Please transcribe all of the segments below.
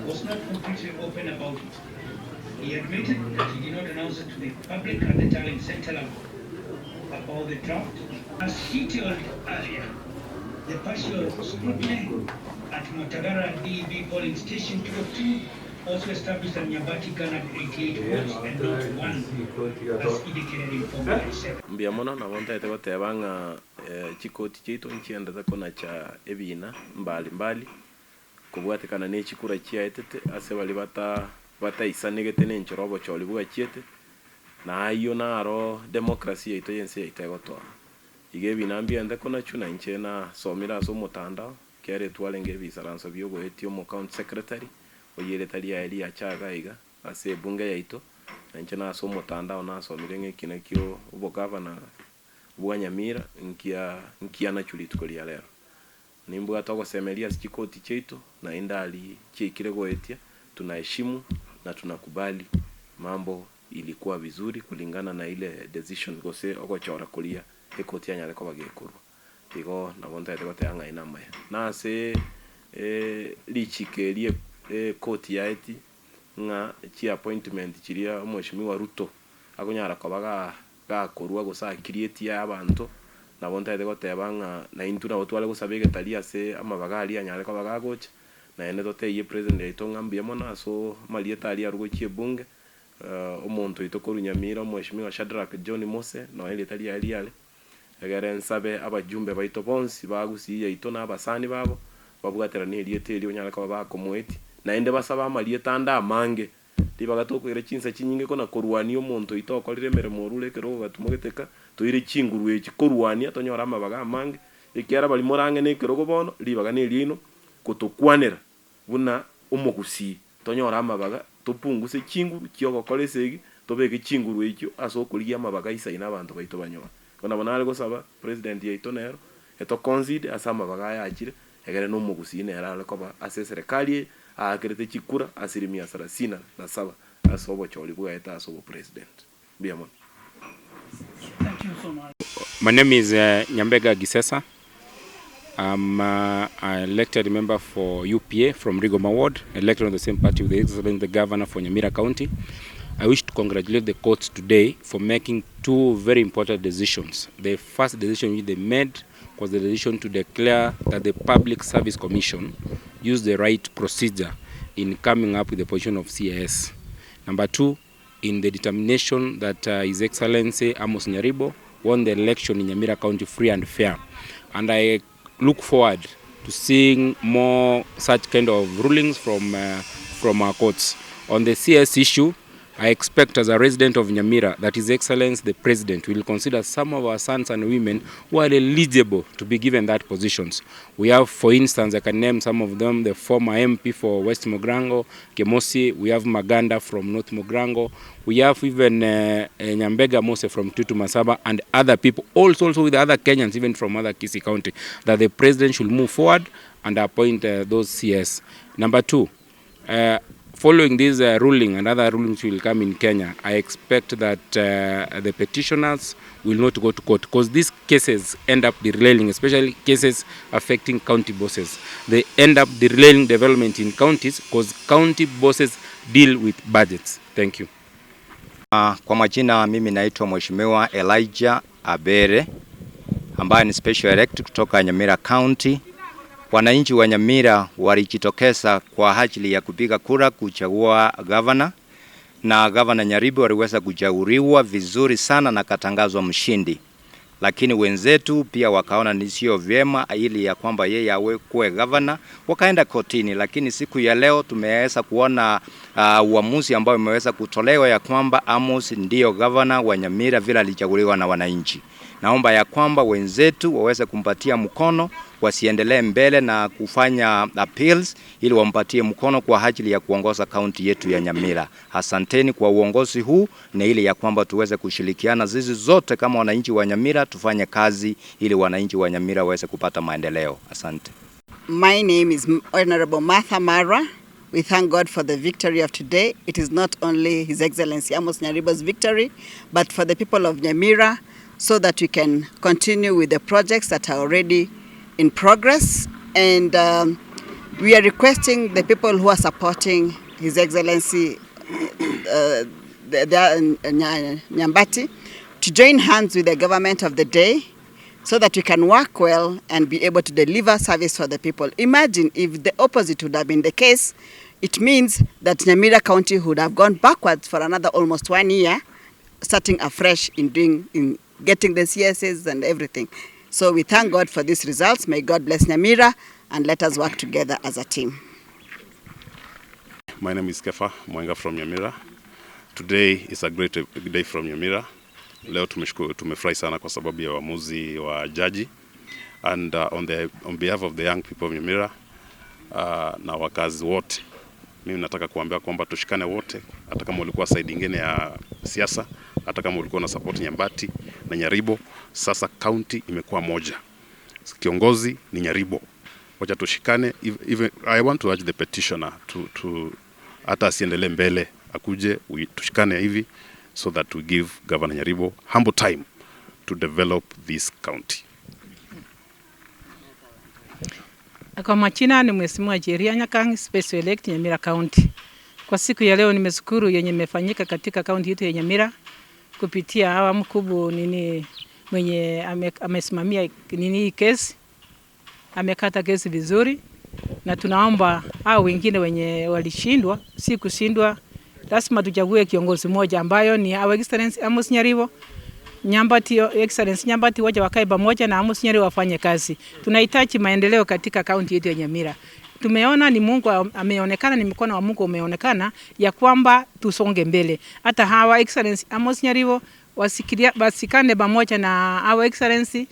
was not completely open about it. He admitted that he did not announce it to the public at the talent center level about the draft. As he told earlier, the partial scrutiny at Motagara DEB polling station 202 also established that Nyabati garnered 88 votes and not one, as indicated in Form 37. Mbiamono na wonta ete gotebanga chikoti chitu nchiendete kona cha ebina mbali kubwatikana ne chikura chiaetete ase bali bataisanigete nenchorobo choli buga chiete na ayo naro demokrasia ito yense itegotoa ige binambiende kona chuna nchena somira so mutandao kere twalenge bisaranso byogo etio mo county secretary oyere tali ali achaga iga ase bunge yaito nchena so mutandao na somire ngekina kyo ubo governor bwa Nyamira nkia na chuli tukolia lero nimbu atoko semelia chikoti chetu na indali chikire goetia tunaheshimu na tunakubali mambo ilikuwa vizuri kulingana na ile decision gose ogochora kulia ekoti anyale ko bagekuru tigo na bonta ete batanga inama na se lichikelie koti yaeti nga chi appointment chiria mheshimiwa Ruto akonyara ko baga korwa gosa create ya abantu na bonta ete gotebanga na intuna otwale gosabege talia se amabagali anyale ko bagagocha na ene tote ye president ito ngambiemo na so malieta ali arugochie bunge omuntu itokoru Nyamira mheshimiwa Shadrack John Mose no ile talia ali ale egere nsabe abajumbe baito bonsi bagusi yaito na abasani babo babwatera ne liete ili onyala ko bakomweti na ende basaba malieta anda mange tibagatoko ire chinsa chinyinge kona korwani omuntu itoko liremere morule kero gatumugiteka toire chinguru echi korwani atonyora amabaga mange ikiara bali morange ne kero gobono libaga ne lino kutokwanera buna omugusi tonyora amabaga topunguse chinguru kyogo kolesegi tobeke chinguru ekyo asokulia amabaga isaina abantu baito banyora kona bonale gosaba president yaito nero eto concede asama baga yachire egere no mugusi ne era lekoba ase serikali akirete chikura asilimia 37 asobo choli buga eta asobo president biamon. Thank you so much. My name is Nyambega Gisesa. I'm an elected member for UPA from Rigoma Ward, elected on the same party with the excellent governor for Nyamira County. I wish to congratulate the courts today for making two very important decisions. The first decision which they made was the decision to declare that the Public Service Commission used the right procedure in coming up with the position of CAS. Number two, in the determination that His Excellency Amos Nyaribo won the election in Nyamira County free and fair. And I look forward to seeing more such kind of rulings from our courts. On the CS issue, I expect as a resident of Nyamira that His Excellency the President will consider some of our sons and women who are eligible to be given that positions. We have, for instance, I can name some of them, the former MP for West Mogrango, Kemosi, we have Maganda from North Mogrango, we have even Nyambega Mose from Tutu Masaba and other people, also with other Kenyans, even from other Kisii County, that the President should move forward and appoint those CS. Number two, following this ruling and other rulings will come in Kenya, I expect that the petitioners will not go to court because these cases end up derailing, especially cases affecting county bosses. They end up derailing development in counties because county bosses deal with budgets. Thank you. Kwa majina mimi naitwa Mheshimiwa Elijah Abere ambaye ni special elect kutoka Nyamira County. Wananchi wa Nyamira walijitokeza kwa ajili ya kupiga kura kuchagua governor, na governor Nyaribo aliweza kuchaguliwa vizuri sana na katangazwa mshindi. Lakini wenzetu pia wakaona ni sio vyema ili ya kwamba yeye awe kuwe governor, wakaenda kotini. Lakini siku ya leo tumeweza kuona uamuzi ambao umeweza kutolewa ya kwamba Amos ndio governor wa Nyamira vile alichaguliwa na wananchi. Naomba ya kwamba wenzetu waweze kumpatia mkono, wasiendelee mbele na kufanya appeals ili wampatie mkono kwa ajili ya kuongoza kaunti yetu ya Nyamira. Asanteni kwa uongozi huu na ili ya kwamba tuweze kushirikiana zizi zote kama wananchi wa Nyamira tufanye kazi ili wananchi wa Nyamira waweze kupata maendeleo. Asante. My name is Honorable Martha Mara. We thank God for the victory of today. It is not only His Excellency Amos Nyaribo's victory, but for the people of Nyamira, so that we can continue with the projects that are already in progress. And We are requesting the people who are supporting His Excellency Nyambati to join hands with the government of the day so that we can work well and be able to deliver service for the people. Imagine if the opposite would have been the case. It means that Nyamira County would have gone backwards for another almost 1 year, starting afresh in getting the CSS and everything. So we thank God for these results. May God bless Nyamira and let us work together as a team. My name is Kefa Mwenga from Nyamira. Today is a great day from Nyamira. Leo tumefurahi sana kwa sababu ya uamuzi wa jaji, and on behalf of the young people of Nyamira na wakazi wote, mimi nataka kuambia kwamba tushikane wote, hata kama ulikuwa side nyingine ya siasa, hata kama ulikuwa na support Nyambati na Nyaribo, sasa county imekuwa moja. Kiongozi ni Nyaribo. Wacha tushikane. Even I want to urge the petitioner to hata asiendelee mbele, akuje tushikane hivi so that we give Governor Nyaribo humble time to develop this county. Kwa majina ni Mheshimiwa Jeria Nyakang, Special Elect Nyamira County. Kwa siku ya leo nimeshukuru yenye imefanyika katika county yetu ya Nyamira kupitia hawa mkubwa mwenye amesimamia hii kesi. Amekata kesi vizuri, na tunaomba hao wengine wenye walishindwa, si kushindwa, lazima tuchague kiongozi mmoja ambayo ni Our Excellency Amos Nyaribo. Excellency Nyambati waje wakae pamoja na Amos Nyaribo wafanye kazi. Tunahitaji maendeleo katika kaunti yetu ya Nyamira. Tumeona ni Mungu ameonekana, ni mkono wa Mungu umeonekana ya kwamba tusonge mbele. Hata hawa Excellency Amos Nyaribo wasikane pamoja na Our Excellency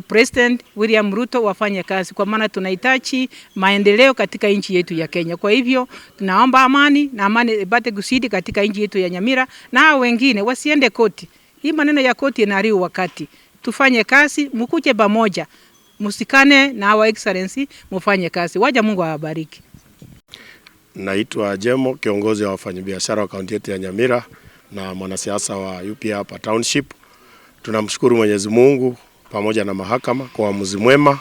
President William Ruto wafanye kazi, kwa maana tunahitaji maendeleo katika nchi yetu ya Kenya. Kwa hivyo tunaomba amani na amani ipate kusidi katika nchi yetu ya Nyamira, na hao wengine wasiende koti. Hii maneno ya koti inaharibu wakati. Tufanye kazi, mkuje pamoja. Musikane na Our Excellency mufanye kazi. Waja Mungu awabariki. Naitwa Jemo, kiongozi wa wafanyabiashara wa kaunti yetu ya Nyamira na mwanasiasa wa UPA hapa township. Tunamshukuru Mwenyezi Mungu pamoja na mahakama kwa uamuzi mwema.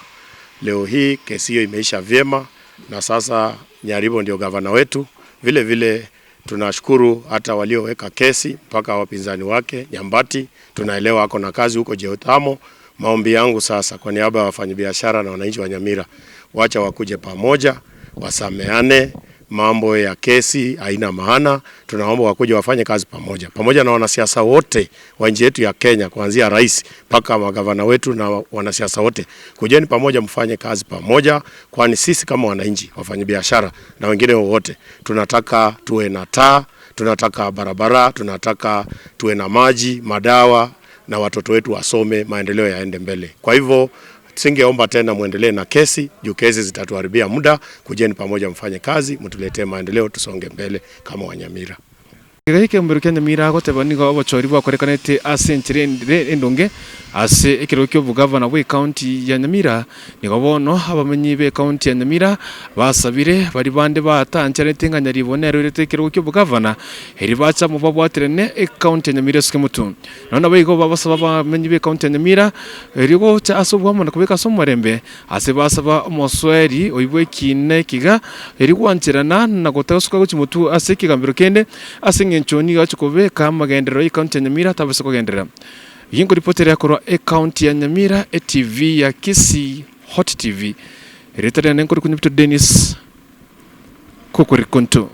Leo hii kesi hiyo imeisha vyema na sasa Nyaribo ndio gavana wetu. Vile vile tunashukuru hata walioweka kesi mpaka wapinzani wake Nyambati. Tunaelewa ako na kazi huko Jeutamo. Maombi yangu sasa kwa niaba ya wafanyabiashara na wananchi wa Nyamira, wacha wakuje pamoja, wasameane, mambo ya kesi haina maana. Tunaomba wakuje wafanye kazi pamoja na wanasiasa wote wa nchi yetu ya Kenya, kuanzia rais mpaka magavana wetu na wanasiasa wote. Kujeni pamoja, mfanye kazi pamoja, kwani sisi kama wananchi, wafanyabiashara na wengine wote tunataka tuwe na taa, tunataka barabara, tunataka tuwe na maji, madawa, na watoto wetu wasome, maendeleo yaende mbele. Kwa hivyo singeomba tena muendelee na kesi, juu kesi zitatuharibia muda. Kujeni pamoja, mfanye kazi, mtuletee maendeleo, tusonge mbele kama Wanyamira. Gahike mbere kya Nyamira gotebani go abachori bakorekanete asenchire endonge ase ekirokyo bugavana we county ya Nyamira nigo bono abamenyi be county ya Nyamira basabire bari bande batanchare tenganya ribonero rete ekirokyo bugavana eri bacha mu babwatirene e county ya Nyamira ske mutu nona bayigo babasaba abamenyi be county ya Nyamira erigo cha asobwa na kubeka somorembe ase basaba omosweri oyibwe kine kiga erigo anchirana na gotasuka gochimutu ase kigambiro kende ase nchoni gachukobeka magendero ya county ya Nyamira tabase kugendera yingo reporter yakoro county ya Nyamira TV ya Kisi Hot TV retare nenkuri kunyipto Dennis Kokori Konto.